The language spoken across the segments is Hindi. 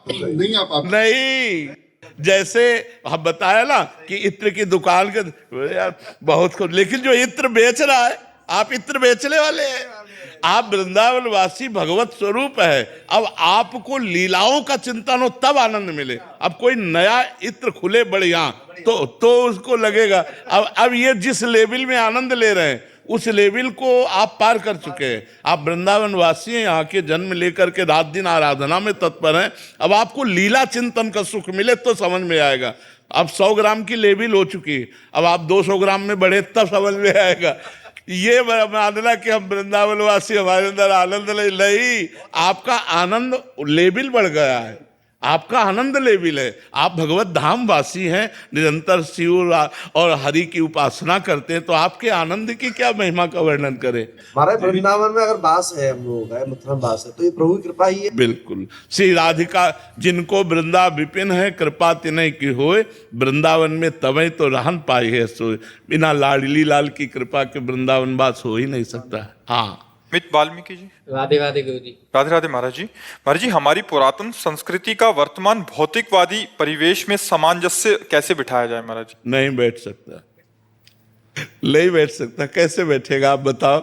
नहीं आ पाता। नहीं, जैसे हम बताया ना कि इत्र की दुकान के यार बहुत कुछ, लेकिन जो इत्र बेच रहा है, आप इत्र बेचने वाले हैं। आप वृंदावन वासी भगवत स्वरूप है। अब आपको लीलाओं का चिंतन हो तब आनंद मिले। अब कोई नया इत्र खुले बढ़िया तो उसको लगेगा। अब ये जिस लेवल में आनंद ले रहे हैं उस लेवल को आप पार कर चुके हैं। आप वृंदावन वासी हैं, यहाँ के जन्म लेकर के रात दिन आराधना में तत्पर हैं। अब आपको लीला चिंतन का सुख मिले तो समझ में आएगा। अब 100 ग्राम की लेवल हो चुकी है, अब आप 200 ग्राम में बढ़े तब समझ में आएगा। ये मानना कि हम वृंदावन वासी हमारे अंदर आनंद नहीं, आपका आनंद लेवल बढ़ गया है, आपका आनंद लेवल है। आप भगवत धाम वासी हैं, निरंतर शिव और हरि की उपासना करते हैं, तो आपके आनंद की क्या महिमा का वर्णन करें। महाराज वृंदावन में अगर वास है, हम लोगों का मथुरा वास है, तो ये प्रभु की कृपा ही है। बिल्कुल। श्री राधिका जिनको वृंदा विपिन है, कृपा तिनय की होए, वृंदावन में तवै तो रहन पाई है सोए। बिना लाडली लाल की कृपा के वृंदावन वास हो ही नहीं सकता। हाँ, मित वाल्मीकि जी। राधे राधे गुरु जी। राधे राधे महाराज जी। महाराज जी, हमारी पुरातन संस्कृति का वर्तमान भौतिकवादी परिवेश में सामंजस्य कैसे बिठाया जाए महाराज जी? नहीं बैठ सकता, नहीं बैठ सकता। कैसे बैठेगा आप बताओ।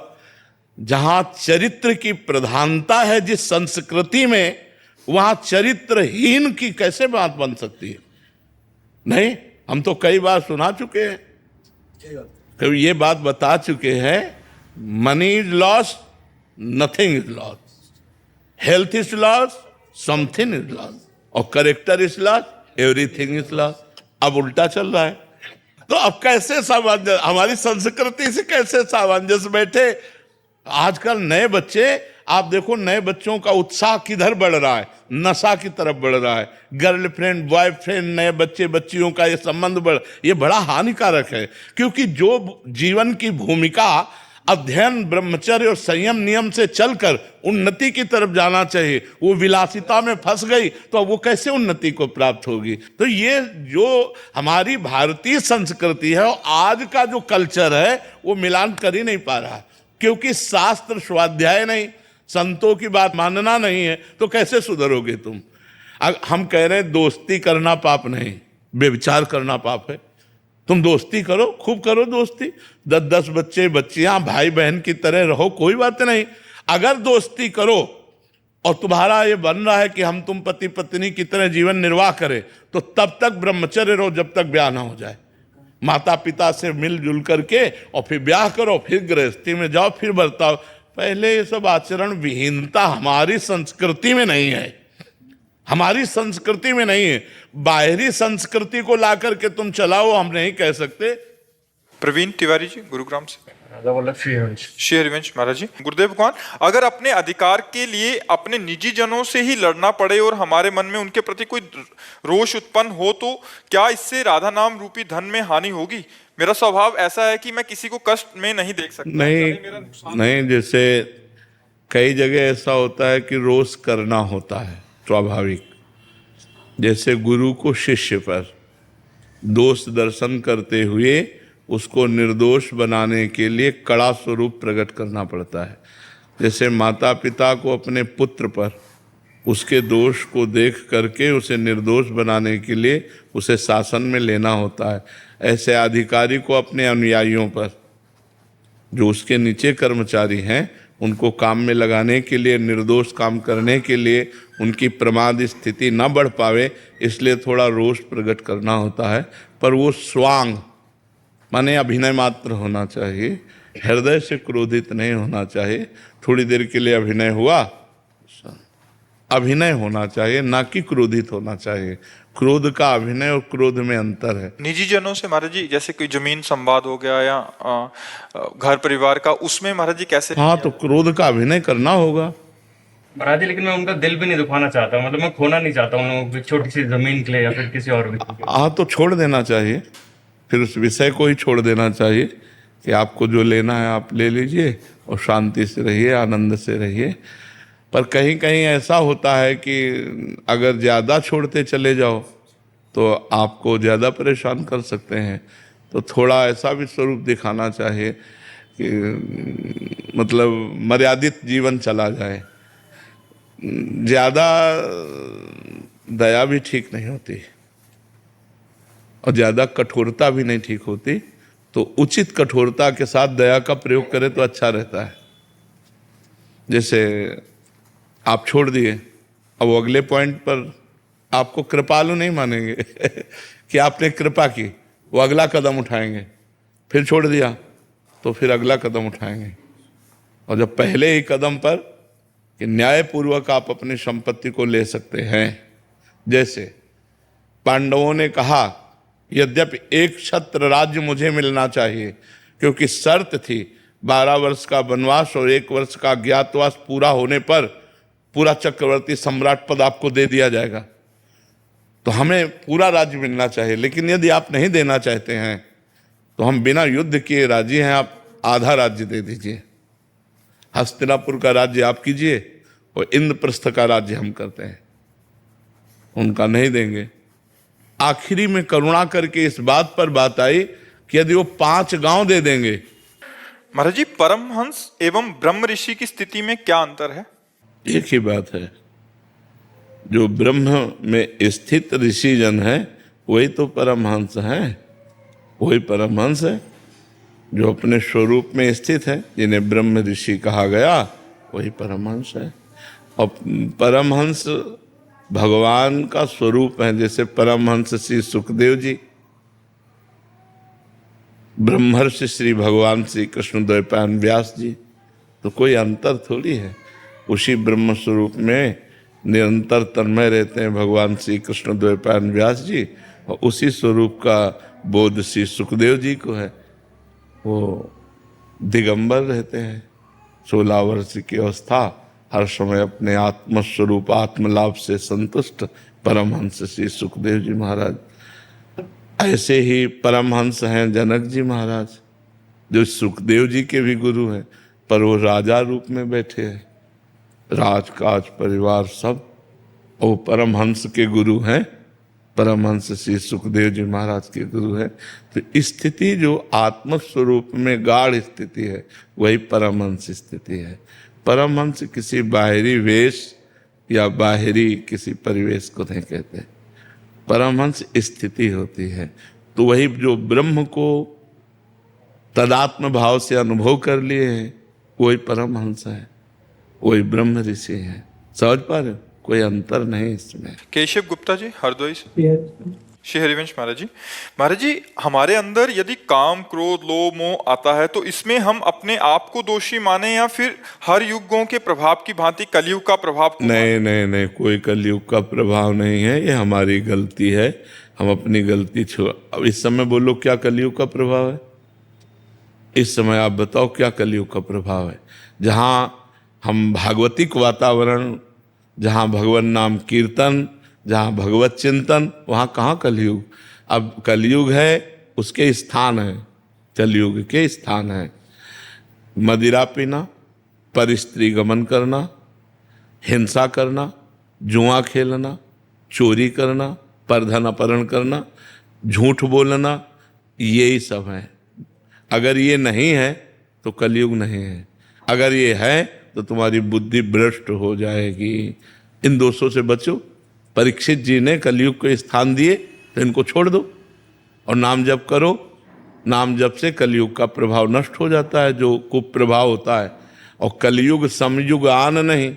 जहां चरित्र की प्रधानता है जिस संस्कृति में, वहां चरित्रहीन की कैसे बात बन सकती है। नहीं, हम तो कई बार सुना चुके हैं, कभी ये बात बता चुके हैं। Money is loss, nothing is loss, health is loss, something is loss, और character is loss, everything is loss. अब उल्टा चल रहा है, तो अब कैसे सामंजस्य, हमारी संस्कृति से कैसे सामंजस्य बैठे। आजकल नए बच्चे, आप देखो नए बच्चों का उत्साह किधर बढ़ रहा है, नशा की तरफ बढ़ रहा है। गर्लफ्रेंड बॉयफ्रेंड, नए बच्चे बच्चियों का ये संबंध ये बड़ा हानिकारक है। क्योंकि जो जीवन की भूमिका अध्ययन ब्रह्मचर्य और संयम नियम से चलकर उन्नति की तरफ जाना चाहिए, वो विलासिता में फंस गई तो वो कैसे उन्नति को प्राप्त होगी। तो ये जो हमारी भारतीय संस्कृति है और आज का जो कल्चर है वो मिलान कर ही नहीं पा रहा, क्योंकि शास्त्र स्वाध्याय नहीं, संतों की बात मानना नहीं है, तो कैसे सुधरोगे तुम। हम कह रहे हैं दोस्ती करना पाप नहीं, व्यभिचार करना पाप है। तुम दोस्ती करो, खूब करो दोस्ती, 10-10 बच्चे बच्चियां भाई बहन की तरह रहो, कोई बात नहीं। अगर दोस्ती करो और तुम्हारा ये बन रहा है कि हम तुम पति पत्नी की तरह जीवन निर्वाह करें, तो तब तक ब्रह्मचर्य रहो जब तक ब्याह ना हो जाए। माता पिता से मिलजुल करके और फिर ब्याह करो, फिर गृहस्थी में जाओ, फिर बर्ताव। पहले ये सब आचरण विहीनता हमारी संस्कृति में नहीं है, हमारी संस्कृति में नहीं है। बाहरी संस्कृति को ला करके तुम चलाओ, हम नहीं कह सकते। प्रवीण तिवारी जी, गुरुग्राम से। श्री हरिवंश महाराज जी। गुरुदेव भगवान, अगर अपने अधिकार के लिए अपने निजी जनों से ही लड़ना पड़े और हमारे मन में उनके प्रति कोई रोष उत्पन्न हो, तो क्या इससे राधा नाम रूपी धन में हानि होगी? मेरा स्वभाव ऐसा है कि मैं किसी को कष्ट में नहीं देख सकता। नहीं, जैसे कई जगह ऐसा होता है कि रोष करना होता है स्वाभाविक। जैसे गुरु को शिष्य पर दोष दर्शन करते हुए उसको निर्दोष बनाने के लिए कड़ा स्वरूप प्रकट करना पड़ता है। जैसे माता पिता को अपने पुत्र पर उसके दोष को देख करके उसे निर्दोष बनाने के लिए उसे शासन में लेना होता है, ऐसे अधिकारी को अपने अनुयायियों पर, जो उसके नीचे कर्मचारी हैं, उनको काम में लगाने के लिए, निर्दोष काम करने के लिए उनकी प्रमाद स्थिति न बढ़ पावे, इसलिए थोड़ा रोष प्रकट करना होता है। पर वो स्वांग माने अभिनय मात्र होना चाहिए, हृदय से क्रोधित नहीं होना चाहिए। थोड़ी देर के लिए अभिनय हुआ, अभिनय होना चाहिए, ना कि क्रोधित होना चाहिए। क्रोध का अभिनय और क्रोध में अंतर है। निजी जनों से महाराज जी, जैसे कोई जमीन संवाद हो गया या घर परिवार का, उसमें महाराज जी कैसे? हाँ, तो क्रोध का अभिनय करना होगा महाराज जी। लेकिन मैं उनका दिल भी नहीं दुखाना चाहता, मतलब मैं खोना नहीं चाहता उन लोगों की छोटी सी जमीन के लिए या फिर किसी और व्यक्ति के लिए। हाँ, तो छोड़ देना चाहिए, फिर उस विषय को ही छोड़ देना चाहिए कि आपको जो लेना है आप ले लीजिए और शांति से रहिए, आनंद से रहिए। पर कहीं कहीं ऐसा होता है कि अगर ज़्यादा छोड़ते चले जाओ तो आपको ज़्यादा परेशान कर सकते हैं, तो थोड़ा ऐसा भी स्वरूप दिखाना चाहिए। कि मतलब मर्यादित जीवन चला जाए। ज़्यादा दया भी ठीक नहीं होती और ज़्यादा कठोरता भी नहीं ठीक होती, तो उचित कठोरता के साथ दया का प्रयोग करें तो अच्छा रहता है। जैसे आप छोड़ दिए, अब अगले पॉइंट पर आपको कृपालु नहीं मानेंगे कि आपने कृपा की, वो अगला कदम उठाएंगे। फिर छोड़ दिया तो फिर अगला कदम उठाएंगे। और जब पहले ही कदम पर कि न्यायपूर्वक आप अपनी संपत्ति को ले सकते हैं, जैसे पांडवों ने कहा यद्यपि एक छत्र राज्य मुझे मिलना चाहिए, क्योंकि शर्त थी 12 वर्ष का वनवास और 1 वर्ष का अज्ञातवास पूरा होने पर पूरा चक्रवर्ती सम्राट पद आपको दे दिया जाएगा, तो हमें पूरा राज्य मिलना चाहिए। लेकिन यदि आप नहीं देना चाहते हैं तो हम बिना युद्ध किए राजी हैं, आप आधा राज्य दे दीजिए। हस्तिनापुर का राज्य आप कीजिए और इंद्रप्रस्थ का राज्य हम करते हैं। उनका नहीं देंगे। आखिरी में करुणा करके इस बात पर बात आई कि यदि वो 5 गांव दे देंगे। महाराज जी, परमहंस एवं ब्रह्म ऋषि की स्थिति में क्या अंतर है? एक ही बात है, जो ब्रह्म में स्थित ऋषि जन है वही तो परमहंस हैं। वही परमहंस है जो अपने स्वरूप में स्थित है, जिन्हें ब्रह्म ऋषि कहा गया, वही परमहंस है। और परमहंस भगवान का स्वरूप है। जैसे परमहंस श्री सुखदेव जी ब्रह्मर्षि श्री भगवान श्री कृष्ण द्वैपायन व्यास जी, तो कोई अंतर थोड़ी है। उसी ब्रह्म स्वरूप में निरंतर तन्मय रहते हैं भगवान श्री कृष्ण द्वैपायन व्यास जी, और उसी स्वरूप का बोध श्री सुखदेव जी को है। वो दिगंबर रहते हैं, 16 वर्ष की अवस्था, हर समय अपने आत्मस्वरूप आत्मलाभ से संतुष्ट परमहंस श्री सुखदेव जी महाराज। ऐसे ही परमहंस हैं जनक जी महाराज, जो सुखदेव जी के भी गुरु हैं, पर वो राजा रूप में बैठे हैं, राजकाज परिवार सब, वो परमहंस के गुरु हैं। परमहंस श्री सुखदेव जी महाराज के गुरु हैं। तो स्थिति जो आत्मस्वरूप में गाढ़ स्थिति है, वही परमहंस स्थिति है। परमहंस किसी बाहरी वेश या बाहरी किसी परिवेश को नहीं कहते, परमहंस स्थिति होती है। तो वही जो ब्रह्म को तदात्म भाव से अनुभव कर लिए हैं, वही परमहंस है, वही ब्रह्म ऋषि है। समझ पा रहे हो? कोई अंतर नहीं इसमें। केशव गुप्ता जी, हरदोई से। श्री हरिवंश महाराज जी, हमारे अंदर यदि काम क्रोध लोभ मोह आता है तो इसमें हम अपने आप को दोषी माने या फिर हर युगों के प्रभाव की भांति कलयुग का प्रभाव? नहीं, कोई कलयुग का प्रभाव नहीं है, ये हमारी गलती है। हम अपनी गलती छोड़। अब इस समय बोलो क्या कलयुग का प्रभाव है? इस समय आप बताओ क्या कलयुग का प्रभाव है? जहाँ हम भागवतिक वातावरण, जहाँ भगवान नाम कीर्तन, जहाँ भगवत चिंतन, वहाँ कहाँ कलयुग? अब कलयुग है, उसके स्थान है, कलयुग के स्थान है मदिरा पीना, पर स्त्री गमन करना, हिंसा करना, जुआ खेलना, चोरी करना, परधन अपहरण करना, झूठ बोलना, यही सब है। अगर ये नहीं है तो कलयुग नहीं है। अगर ये है तो तुम्हारी बुद्धि भ्रष्ट हो जाएगी। इन दोषों से बचो। परीक्षित जी ने कलयुग को स्थान दिए, तो इनको छोड़ दो और नाम जप करो। नाम जप से कलयुग का प्रभाव नष्ट हो जाता है, जो कुप्रभाव होता है। और कलयुग समयुग आन नहीं,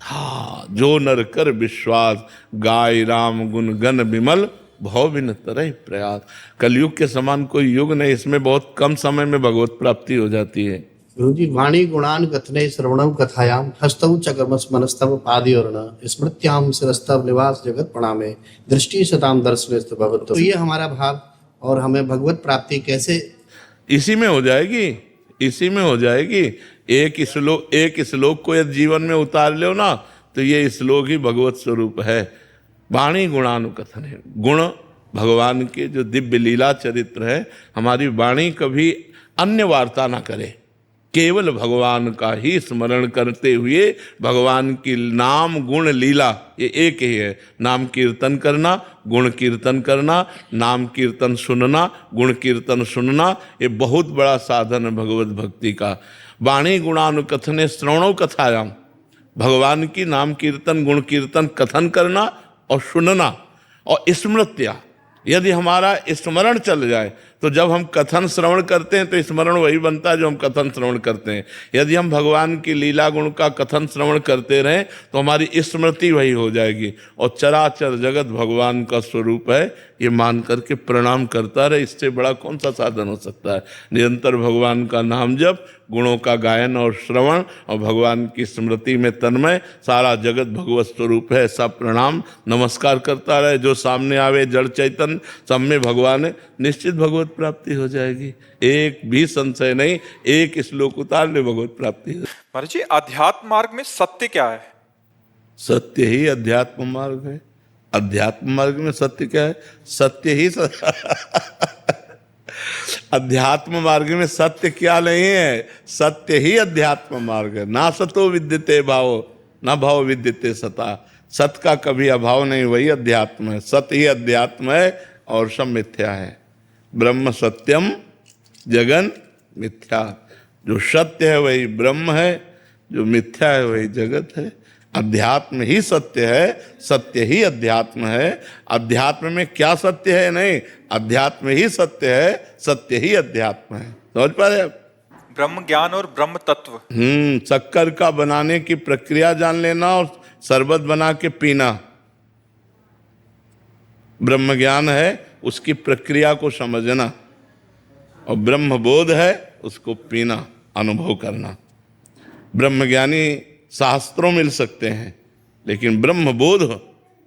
हाँ, जो नर कर विश्वास, गाय राम गुण गण विमल, भव बिन तरह प्रयास। कलयुग के समान कोई युग नहीं, इसमें बहुत कम समय में भगवत प्राप्ति हो जाती है। गुरु जी, वाणी गुणान कथने श्रवणम कथायाम हस्तौ च कर्मस मनस्तव पादयोर्न स्मृत्याम शिरस्तव निवास जगत प्रणामे दृष्टि सताम दर्शनेस्तु भगवत। तो ये हमारा भाव, और हमें भगवत प्राप्ति कैसे? इसी में हो जाएगी, इसी में हो जाएगी। एक श्लोक को यदि जीवन में उतार लो ना, तो ये श्लोक ही भगवत स्वरूप है। वाणी गुणानुकथन है, गुण भगवान के जो दिव्य लीला चरित्र है, हमारी वाणी कभी अन्य वार्ता ना करे, केवल भगवान का ही स्मरण करते हुए भगवान की नाम गुण लीला ये एक ही है। नाम कीर्तन करना, गुण कीर्तन करना, नाम कीर्तन सुनना, गुण कीर्तन सुनना, ये बहुत बड़ा साधन है भगवत भक्ति का। वाणी गुणानुकथने श्रवणो कथायाम, भगवान की नाम कीर्तन गुण कीर्तन कथन करना और सुनना और स्मृत्या, यदि हमारा स्मरण चल जाए तो जब हम कथन श्रवण करते हैं तो स्मरण वही बनता है जो हम कथन श्रवण करते हैं। यदि हम भगवान की लीला गुण का कथन श्रवण करते रहें तो हमारी स्मृति वही हो जाएगी और चराचर जगत भगवान का स्वरूप है ये मान करके प्रणाम करता रहे। इससे बड़ा कौन सा साधन हो सकता है। निरंतर भगवान का नाम जप, गुणों का गायन और श्रवण और भगवान की स्मृति में तन्मय, सारा जगत भगवत स्वरूप है, सब प्रणाम नमस्कार करता रहे। जो सामने आवे जड़ चैतन्य, सब में भगवान है, निश्चित भगवत प्राप्ति हो जाएगी। एक भी संशय नहीं, एक श्लोक उतार ले भगवत प्राप्ति हो। महाराज जी, अध्यात्म मार्ग में सत्य क्या है? सत्य ही अध्यात्म मार्ग है। अध्यात्म मार्ग में सत्य क्या है? सत्य ही अध्यात्म मार्ग में सत्य क्या नहीं है? सत्य ही अध्यात्म मार्ग है। ना सतो विद्यते भावो, ना भाव विद्यते सता। सत्य का कभी अभाव नहीं, वही अध्यात्म है। सत्य ही अध्यात्म है और सब मिथ्या है। ब्रह्म सत्यम जगन मिथ्या। जो सत्य है वही ब्रह्म है, जो मिथ्या है वही जगत है। अध्यात्म ही सत्य है, सत्य ही अध्यात्म है। अध्यात्म में क्या सत्य है? नहीं, अध्यात्म ही सत्य है, सत्य ही अध्यात्म है। समझ पा रहे आप? ब्रह्म ज्ञान और ब्रह्म तत्व। शक्कर का बनाने की प्रक्रिया जान लेना और शरबत बना के पीना ब्रह्म ज्ञान है, उसकी प्रक्रिया को समझना। और ब्रह्म बोध है, उसको पीना, अनुभव करना। ब्रह्मज्ञानी शास्त्रों मिल सकते हैं, लेकिन ब्रह्म बोध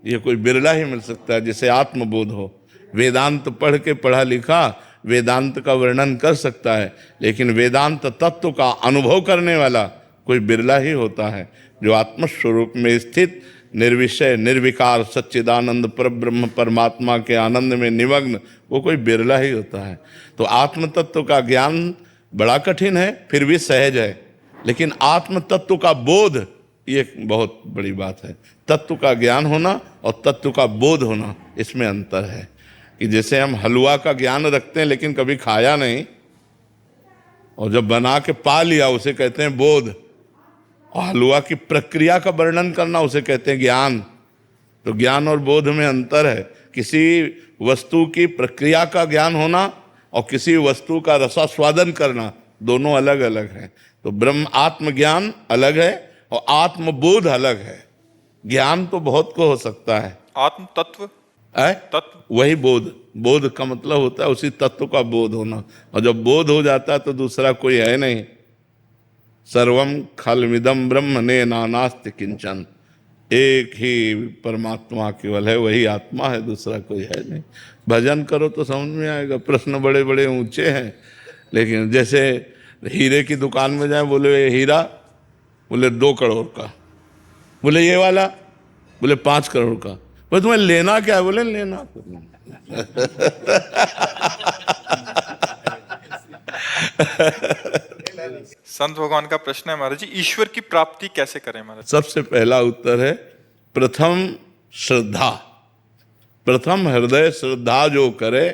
ये कोई बिरला ही मिल सकता है, जिसे आत्मबोध हो। वेदांत पढ़ के पढ़ा लिखा वेदांत का वर्णन कर सकता है, लेकिन वेदांत तत्व का अनुभव करने वाला कोई बिरला ही होता है। जो आत्मस्वरूप में स्थित निर्विषय निर्विकार सच्चिदानंद परब्रह्म परमात्मा के आनंद में निमग्न, वो कोई बिरला ही होता है। तो आत्म तत्व का ज्ञान बड़ा कठिन है, फिर भी सहज है। लेकिन आत्म तत्व का बोध ये बहुत बड़ी बात है। तत्व का ज्ञान होना और तत्व का बोध होना, इसमें अंतर है। कि जैसे हम हलवा का ज्ञान रखते हैं लेकिन कभी खाया नहीं, और जब बना के पा लिया उसे कहते हैं बोध। और हलवा की प्रक्रिया का वर्णन करना उसे कहते हैं ज्ञान। तो ज्ञान और बोध में अंतर है। किसी वस्तु की प्रक्रिया का ज्ञान होना और किसी वस्तु का रसास्वादन करना, दोनों अलग अलग है। तो ब्रह्म आत्मज्ञान अलग है और आत्मबोध अलग है। ज्ञान तो बहुत को हो सकता है। आत्म तत्व तत्व वही बोध। बोध का मतलब होता है उसी तत्व का बोध होना। और जब बोध हो जाता है तो दूसरा कोई है नहीं। सर्वम खलमिदम ब्रह्म ने नानास्ति किंचन। एक ही परमात्मा केवल है, वही आत्मा है, दूसरा कोई है नहीं। भजन करो तो समझ में आएगा। प्रश्न बड़े बड़े ऊंचे हैं, लेकिन जैसे हीरे की दुकान में जाए, बोले ये हीरा, बोले 2 करोड़ का। बोले ये वाला, बोले 5 करोड़ का। बोले तुम्हें लेना क्या है? बोले लेना संत भगवान का प्रश्न है महाराज जी, ईश्वर की प्राप्ति कैसे करें महाराज? सबसे पहला उत्तर है प्रथम श्रद्धा। प्रथम हृदय श्रद्धा जो करे,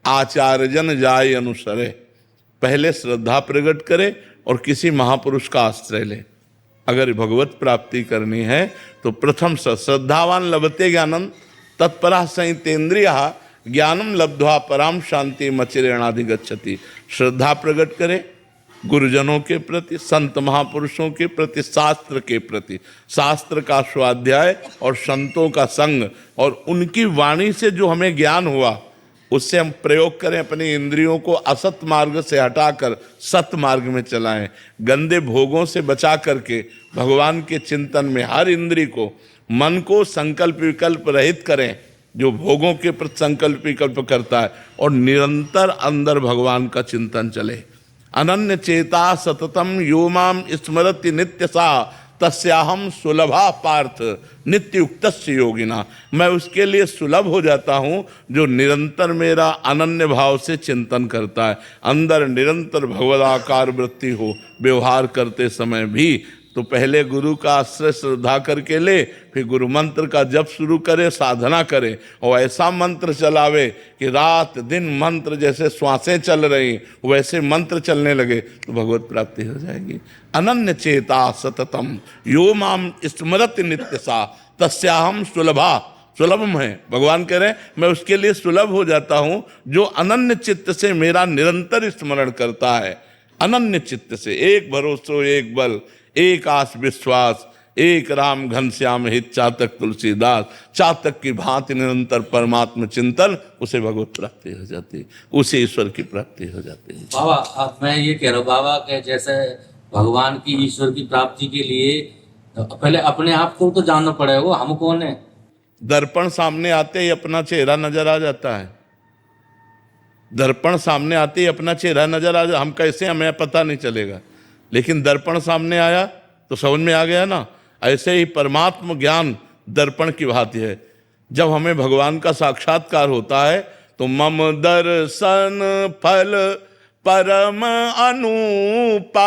आचार्यजन जाय अनुसरे। पहले श्रद्धा प्रकट करे और किसी महापुरुष का आश्रय ले। अगर भगवत प्राप्ति करनी है तो प्रथम श्रद्धावान लभते ज्ञानम तत्परा संयतेन्द्रिया ज्ञानम लब्ध्वा पराम शांति मचिरेणाधिगच्छति। श्रद्धा प्रकट करे गुरुजनों के प्रति, संत महापुरुषों के प्रति, शास्त्र के प्रति। शास्त्र का स्वाध्याय और संतों का संग और उनकी वाणी से जो हमें ज्ञान हुआ उससे हम प्रयोग करें। अपनी इंद्रियों को असत मार्ग से हटाकर सत मार्ग में चलाएं। गंदे भोगों से बचा करके भगवान के चिंतन में हर इंद्री को, मन को संकल्प विकल्प रहित करें, जो भोगों के प्रति संकल्प विकल्प करता है, और निरंतर अंदर भगवान का चिंतन चले। अनन्य चेता सततम यो माम स्मरति नित्य सा तस्याहम सुलभा पार्थ नित्युक्तस्य योगिना, मैं उसके लिए सुलभ हो जाता हूँ जो निरंतर मेरा अनन्य भाव से चिंतन करता है, अंदर निरंतर भगवदाकार वृत्ति हो व्यवहार करते समय भी। तो पहले गुरु का आश्रय श्रद्धा करके ले, फिर गुरु मंत्र का जप शुरू करे, साधना करे और ऐसा मंत्र चलावे कि रात दिन मंत्र जैसे श्वासें चल रही वैसे मंत्र चलने लगे तो भगवत प्राप्ति हो जाएगी। अनन्य चेता सततम यो माम स्मरति नित्य सा तस्याहम सुलभा, सुलभम है भगवान कह रहे हैं मैं उसके लिए सुलभ हो जाता हूँ जो अनन्य चित्त से मेरा निरंतर स्मरण करता है। अनन्य चित्त से, एक भरोसो एक बल एक आस विश्वास एक राम घनश्याम हित चातक तुलसीदास, चातक की भांति निरंतर परमात्म चिंतन, उसे भगवत प्राप्ति हो जाती है, उसे ईश्वर की प्राप्ति हो जाती है। बाबा अब मैं ये कह रहा हूँ बाबा के जैसे भगवान की ईश्वर की प्राप्ति के लिए पहले अपने आप को तो जानना पड़ेगा, हम कौन है। दर्पण सामने आते ही अपना चेहरा नजर आ जाता है, दर्पण सामने आते ही अपना चेहरा नजर आ जाता, हम कैसे हमें पता नहीं चलेगा, लेकिन दर्पण सामने आया तो समझ में आ गया ना। ऐसे ही परमात्म ज्ञान दर्पण की भांति है। जब हमें भगवान का साक्षात्कार होता है तो मम दर्शन फल परम अनुपा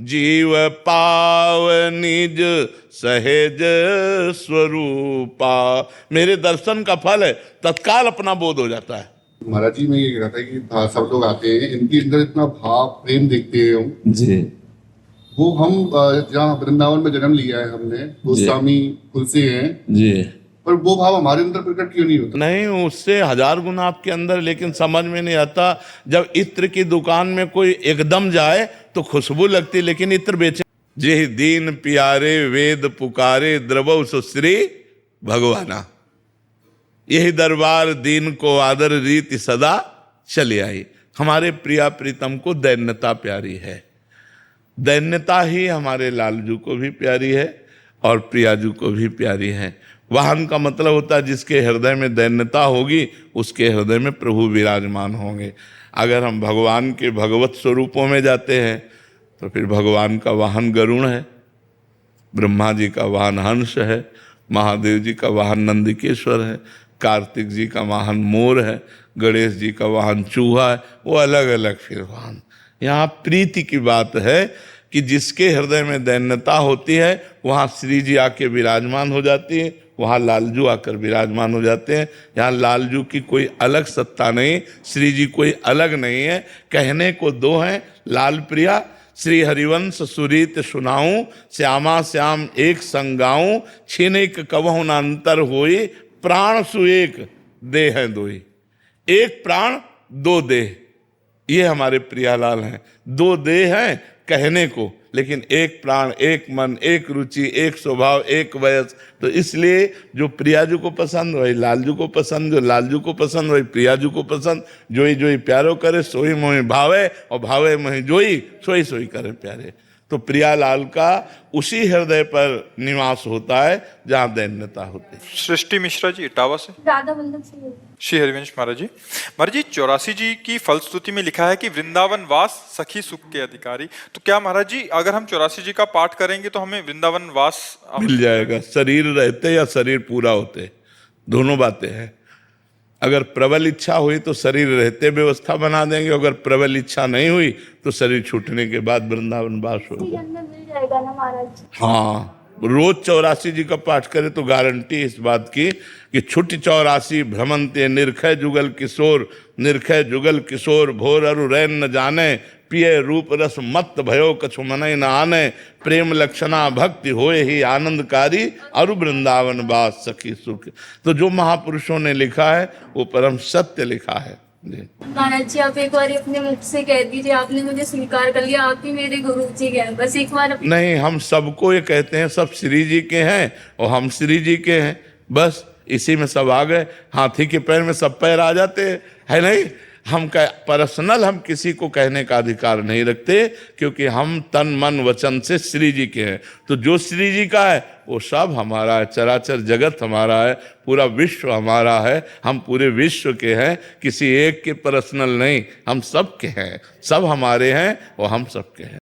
जीव पाव निज सहज स्वरूपा, मेरे दर्शन का फल है, तत्काल अपना बोध हो जाता है। महाराज जी मैं ये कह रहा था कि सब लोग आते हैं इनके अंदर इतना भाव प्रेम देखते हैं जी, वो हम जहाँ वृंदावन में जन्म लिया है हमने, गोस्वामी कुल से हैं जी, पर वो भाव हमारे अंदर प्रकट क्यों नहीं होता? नहीं, उससे हजार गुना आपके अंदर, लेकिन समझ में नहीं आता। जब इत्र की दुकान में कोई एकदम जाए तो खुशबू लगती, लेकिन इत्र बेचे जे दीन प्यारे वेद पुकारे द्रवौ सुश्री भगवाना, यही दरबार दीन को आदर रीति सदा चली आई। हमारे प्रिया प्रीतम को दैन्यता प्यारी है, दैन्यता ही हमारे लालजू को भी प्यारी है और प्रियाजू को भी प्यारी है। वाहन का मतलब होता है जिसके हृदय में दैन्यता होगी उसके हृदय में प्रभु विराजमान होंगे। अगर हम भगवान के भगवत स्वरूपों में जाते हैं तो फिर भगवान का वाहन गरुण है, ब्रह्मा जी का वाहन हंस है, महादेव जी का वाहन नंदिकेश्वर है, कार्तिक जी का वाहन मोर है, गणेश जी का वाहन चूहा है, वो अलग अलग फिर वाहन। यहाँ प्रीति की बात है कि जिसके हृदय में दैन्यता होती है वहाँ श्री जी आके विराजमान हो जाती है, वहाँ लालजू आकर विराजमान हो जाते हैं। यहाँ लालजू की कोई अलग सत्ता नहीं, श्री जी कोई अलग नहीं है, कहने को दो हैं, लाल प्रिया श्री हरिवंश सुरीत सुनाऊं, श्यामा श्याम एक संगाऊं, छिनिक कबहु न अंतर होई, प्राण सु एक देह है दोई। एक प्राण दो देह, ये हमारे प्रियालाल हैं। दो देह हैं कहने को, लेकिन एक प्राण एक मन एक रुचि एक स्वभाव एक वयस। तो इसलिए जो प्रियाजू को पसंद वही लालजू को पसंद, जो लालजू को पसंद वही प्रियाजू को पसंद। जोई जोई प्यारो करे सोई मोहि भावे, और भावे मोहि जोई सोई सोई करे प्यारे। तो प्रियालाल का उसी हृदय पर निवास होता है जहाँ दैन्यता होती है। सृष्टि मिश्रा जी इटावा से। राधा वल्लभ से। श्री हरिवंश महाराज जी। महाराज जी 84 जी की फलश्रुति में लिखा है कि वृंदावन वास सखी सुख के अधिकारी। तो क्या महाराज जी अगर हम 84 जी का पाठ करेंगे तो हमें वृंदावन वास मिल जाएगा? शरीर रहते या शरीर पूरा होते, दोनों बातें हैं। अगर प्रबल इच्छा हुई तो शरीर रहते व्यवस्था बना देंगे, अगर प्रबल इच्छा नहीं हुई तो शरीर छूटने के बाद वृंदावन वास होगा। मिल जाएगा ना महाराज? हाँ, रोज 84 जी का पाठ करे तो गारंटी इस बात की कि छुट 84 भ्रमंते निर्खय जुगल किशोर, निर्खय जुगल किशोर भोर अरु रैन न जाने, पिय रूप रस मत भयो कछु मनय न आने, प्रेम लक्षणा भक्ति होए ही आनंदकारी, अरु वृंदावन वास सखी सुख। तो जो महापुरुषों ने लिखा है वो परम सत्य लिखा है जी। महाराज जी आप एक बार अपने मुख से कह दीजिए, आपने मुझे स्वीकार कर लिया, आप ही मेरे गुरु जी हैं, बस एक बार। नहीं, हम सबको ये कहते हैं सब श्री जी के हैं और हम श्री जी के हैं, बस इसी में सब आ गए। हाथी के पैर में सब पैर आ जाते हैं, है नहीं? हम पर्सनल हम किसी को कहने का अधिकार नहीं रखते, क्योंकि हम तन मन वचन से श्री जी के हैं। तो जो श्री जी का है वो सब हमारा है, चराचर जगत हमारा है, पूरा विश्व हमारा है, हम पूरे विश्व के हैं, किसी एक के पर्सनल नहीं, हम सब के हैं, सब हमारे हैं और हम सब के हैं।